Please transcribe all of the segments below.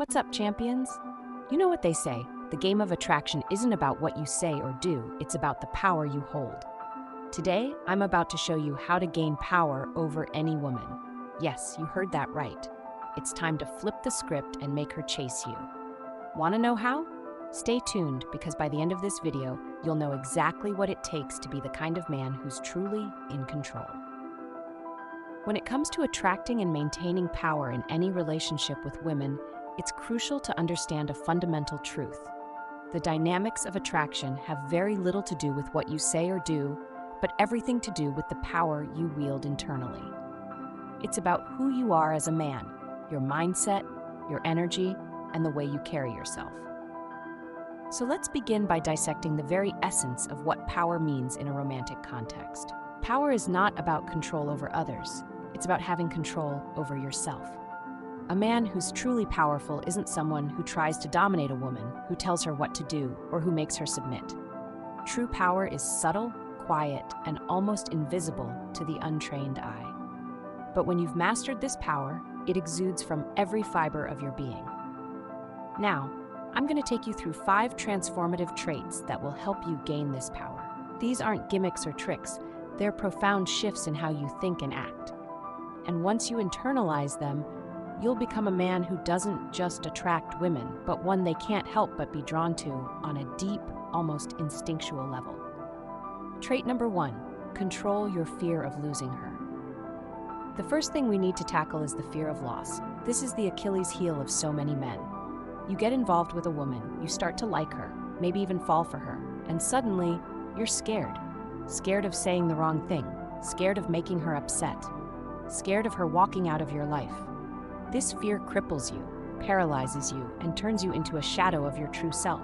What's up, champions? You know what they say, the game of attraction isn't about what you say or do, it's about the power you hold. Today, I'm about to show you how to gain power over any woman. Yes, you heard that right. It's time to flip the script and make her chase you. Want to know how? Stay tuned, because by the end of this video, you'll know exactly what it takes to be the kind of man who's truly in control. When it comes to attracting and maintaining power in any relationship with women, it's crucial to understand a fundamental truth. The dynamics of attraction have very little to do with what you say or do, but everything to do with the power you wield internally. It's about who you are as a man, your mindset, your energy, and the way you carry yourself. So let's begin by dissecting the very essence of what power means in a romantic context. Power is not about control over others. It's about having control over yourself. A man who's truly powerful isn't someone who tries to dominate a woman, who tells her what to do, or who makes her submit. True power is subtle, quiet, and almost invisible to the untrained eye. But when you've mastered this power, it exudes from every fiber of your being. Now, I'm going to take you through 5 transformative traits that will help you gain this power. These aren't gimmicks or tricks, they're profound shifts in how you think and act. And once you internalize them, you'll become a man who doesn't just attract women, but one they can't help but be drawn to on a deep, almost instinctual level. Trait number 1, control your fear of losing her. The first thing we need to tackle is the fear of loss. This is the Achilles heel of so many men. You get involved with a woman, you start to like her, maybe even fall for her, and suddenly, you're scared. Scared of saying the wrong thing, scared of making her upset, scared of her walking out of your life. This fear cripples you, paralyzes you, and turns you into a shadow of your true self.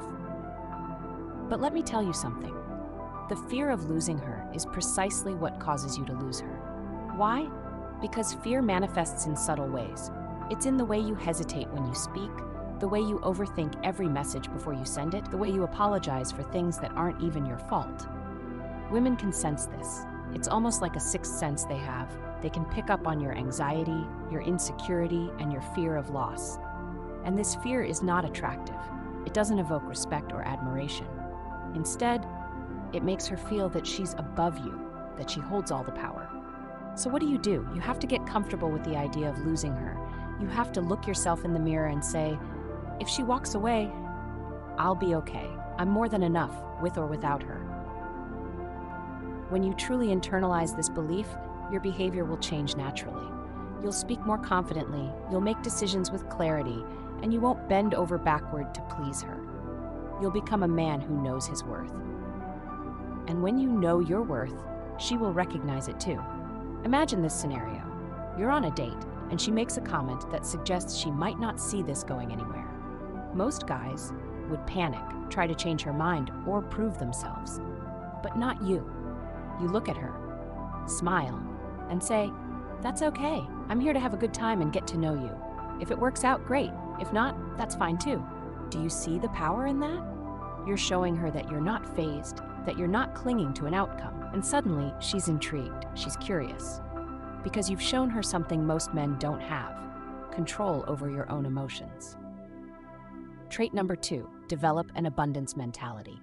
But let me tell you something. The fear of losing her is precisely what causes you to lose her. Why? Because fear manifests in subtle ways. It's in the way you hesitate when you speak, the way you overthink every message before you send it, the way you apologize for things that aren't even your fault. Women can sense this. It's almost like a sixth sense they have. They can pick up on your anxiety, your insecurity, and your fear of loss. And this fear is not attractive. It doesn't evoke respect or admiration. Instead, it makes her feel that she's above you, that she holds all the power. So what do? You have to get comfortable with the idea of losing her. You have to look yourself in the mirror and say, if she walks away, I'll be okay. I'm more than enough, with or without her. When you truly internalize this belief, your behavior will change naturally. You'll speak more confidently, you'll make decisions with clarity, and you won't bend over backward to please her. You'll become a man who knows his worth. And when you know your worth, she will recognize it too. Imagine this scenario. You're on a date, and she makes a comment that suggests she might not see this going anywhere. Most guys would panic, try to change her mind, or prove themselves. But not you. You look at her, smile, and say, that's okay. I'm here to have a good time and get to know you. If it works out, great. If not, that's fine too. Do you see the power in that? You're showing her that you're not fazed, that you're not clinging to an outcome, and suddenly she's intrigued, she's curious. Because you've shown her something most men don't have, control over your own emotions. Trait number 2, develop an abundance mentality.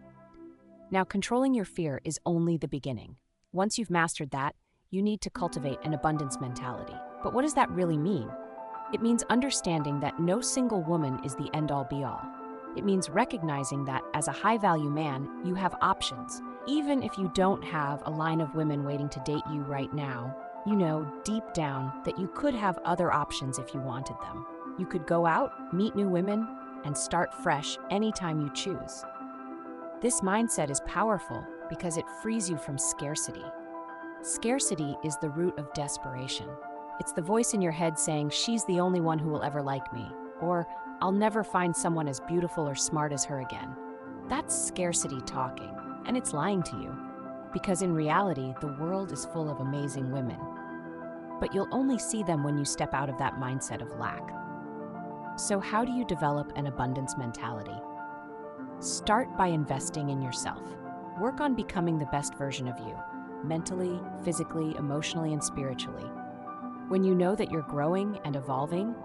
Now, controlling your fear is only the beginning. Once you've mastered that, you need to cultivate an abundance mentality. But what does that really mean? It means understanding that no single woman is the end-all be-all. It means recognizing that as a high-value man, you have options. Even if you don't have a line of women waiting to date you right now, you know deep down that you could have other options if you wanted them. You could go out, meet new women, and start fresh anytime you choose. This mindset is powerful because it frees you from scarcity. Scarcity is the root of desperation. It's the voice in your head saying, she's the only one who will ever like me, or I'll never find someone as beautiful or smart as her again. That's scarcity talking, and it's lying to you, because in reality, the world is full of amazing women. But you'll only see them when you step out of that mindset of lack. So how do you develop an abundance mentality? Start by investing in yourself. Work on becoming the best version of you, mentally, physically, emotionally, and spiritually. When you know that you're growing and evolving,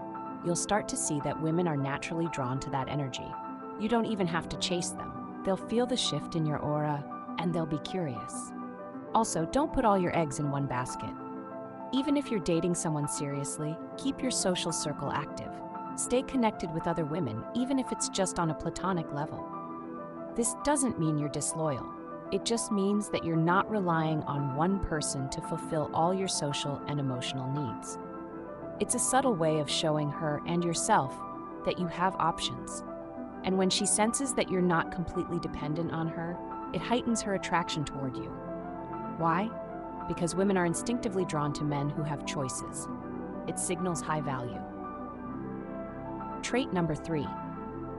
you'll start to see that women are naturally drawn to that energy. You don't even have to chase them. They'll feel the shift in your aura, and they'll be curious. Also, don't put all your eggs in one basket. Even if you're dating someone seriously, keep your social circle active. Stay connected with other women, even if it's just on a platonic level. This doesn't mean you're disloyal. It just means that you're not relying on one person to fulfill all your social and emotional needs. It's a subtle way of showing her and yourself that you have options. And when she senses that you're not completely dependent on her, it heightens her attraction toward you. Why? Because women are instinctively drawn to men who have choices. It signals high value. Trait number 3,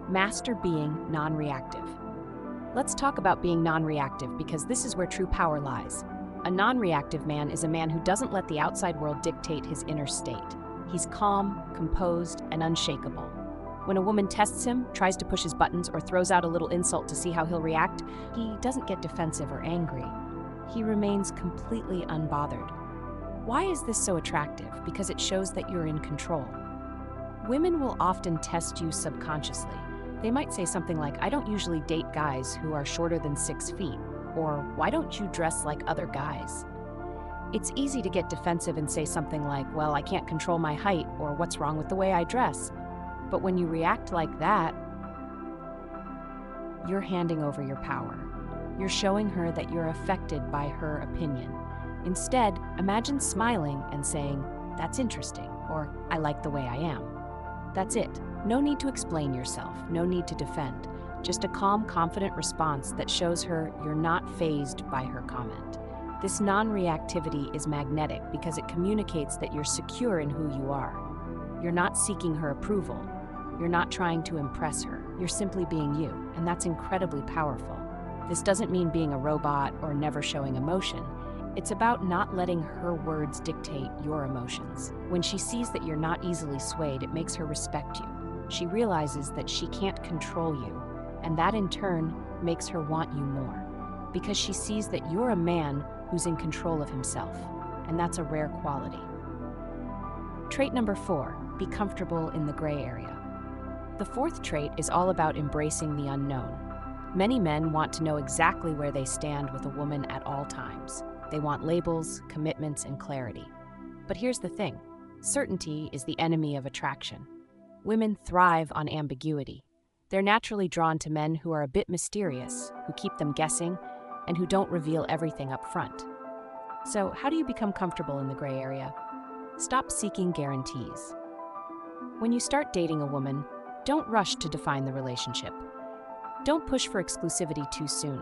master being non-reactive. Let's talk about being non-reactive because this is where true power lies. A non-reactive man is a man who doesn't let the outside world dictate his inner state. He's calm, composed, and unshakable. When a woman tests him, tries to push his buttons, or throws out a little insult to see how he'll react, he doesn't get defensive or angry. He remains completely unbothered. Why is this so attractive? Because it shows that you're in control. Women will often test you subconsciously. They might say something like, "I don't usually date guys who are shorter than 6 feet," or "Why don't you dress like other guys?" It's easy to get defensive and say something like, "Well, I can't control my height," or "What's wrong with the way I dress?" But when you react like that, you're handing over your power. You're showing her that you're affected by her opinion. Instead, imagine smiling and saying, "That's interesting," or "I like the way I am." That's it. No need to explain yourself, no need to defend. Just a calm, confident response that shows her you're not fazed by her comment. This non-reactivity is magnetic because it communicates that you're secure in who you are. You're not seeking her approval. You're not trying to impress her. You're simply being you, and that's incredibly powerful. This doesn't mean being a robot or never showing emotion. It's about not letting her words dictate your emotions. When she sees that you're not easily swayed, it makes her respect you. She realizes that she can't control you, and that in turn makes her want you more, because she sees that you're a man who's in control of himself, and that's a rare quality. Trait number 4, be comfortable in the gray area. The 4th trait is all about embracing the unknown. Many men want to know exactly where they stand with a woman at all times. They want labels, commitments, and clarity. But here's the thing. Certainty is the enemy of attraction. Women thrive on ambiguity. They're naturally drawn to men who are a bit mysterious, who keep them guessing, and who don't reveal everything up front. So, how do you become comfortable in the gray area? Stop seeking guarantees. When you start dating a woman, don't rush to define the relationship. Don't push for exclusivity too soon.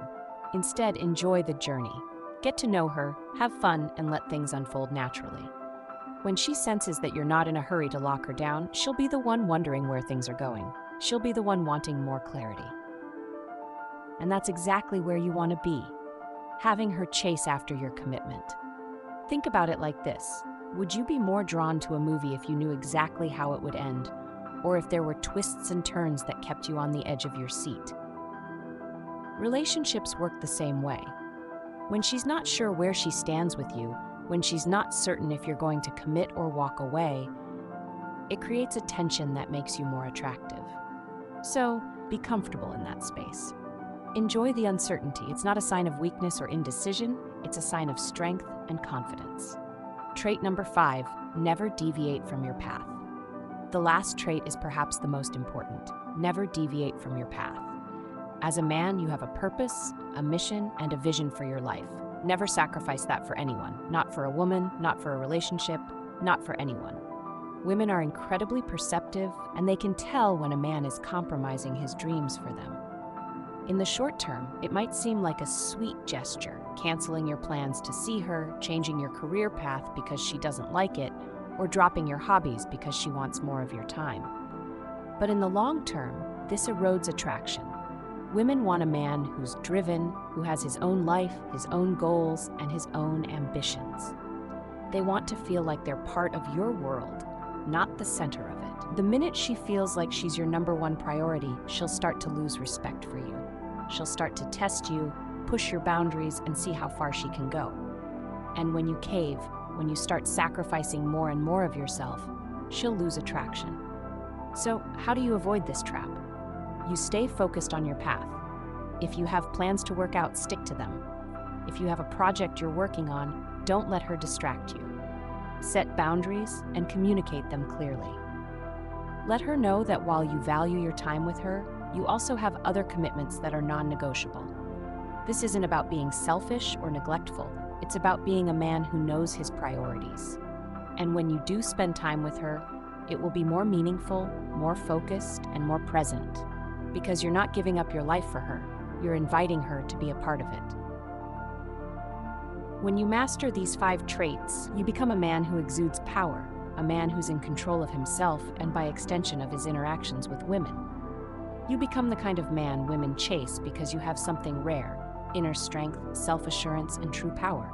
Instead, enjoy the journey. Get to know her, have fun, and let things unfold naturally. When she senses that you're not in a hurry to lock her down, she'll be the one wondering where things are going. She'll be the one wanting more clarity. And that's exactly where you want to be, having her chase after your commitment. Think about it like this. Would you be more drawn to a movie if you knew exactly how it would end, or if there were twists and turns that kept you on the edge of your seat? Relationships work the same way. When she's not sure where she stands with you, when she's not certain if you're going to commit or walk away, it creates a tension that makes you more attractive. So, be comfortable in that space. Enjoy the uncertainty. It's not a sign of weakness or indecision, it's a sign of strength and confidence. Trait number 5, never deviate from your path. The last trait is perhaps the most important. Never deviate from your path. As a man, you have a purpose, a mission, and a vision for your life. Never sacrifice that for anyone. Not for a woman, not for a relationship, not for anyone. Women are incredibly perceptive, and they can tell when a man is compromising his dreams for them. In the short term, it might seem like a sweet gesture, canceling your plans to see her, changing your career path because she doesn't like it, or dropping your hobbies because she wants more of your time. But in the long term, this erodes attraction. Women want a man who's driven, who has his own life, his own goals, and his own ambitions. They want to feel like they're part of your world, not the center of it. The minute she feels like she's your number one priority, she'll start to lose respect for you. She'll start to test you, push your boundaries, and see how far she can go. And when you cave, when you start sacrificing more and more of yourself, she'll lose attraction. So, how do you avoid this trap? You stay focused on your path. If you have plans to work out, stick to them. If you have a project you're working on, don't let her distract you. Set boundaries and communicate them clearly. Let her know that while you value your time with her, you also have other commitments that are non-negotiable. This isn't about being selfish or neglectful. It's about being a man who knows his priorities. And when you do spend time with her, it will be more meaningful, more focused, and more present. Because you're not giving up your life for her, you're inviting her to be a part of it. When you master these 5 traits, you become a man who exudes power, a man who's in control of himself and by extension of his interactions with women. You become the kind of man women chase because you have something rare: inner strength, self-assurance, and true power.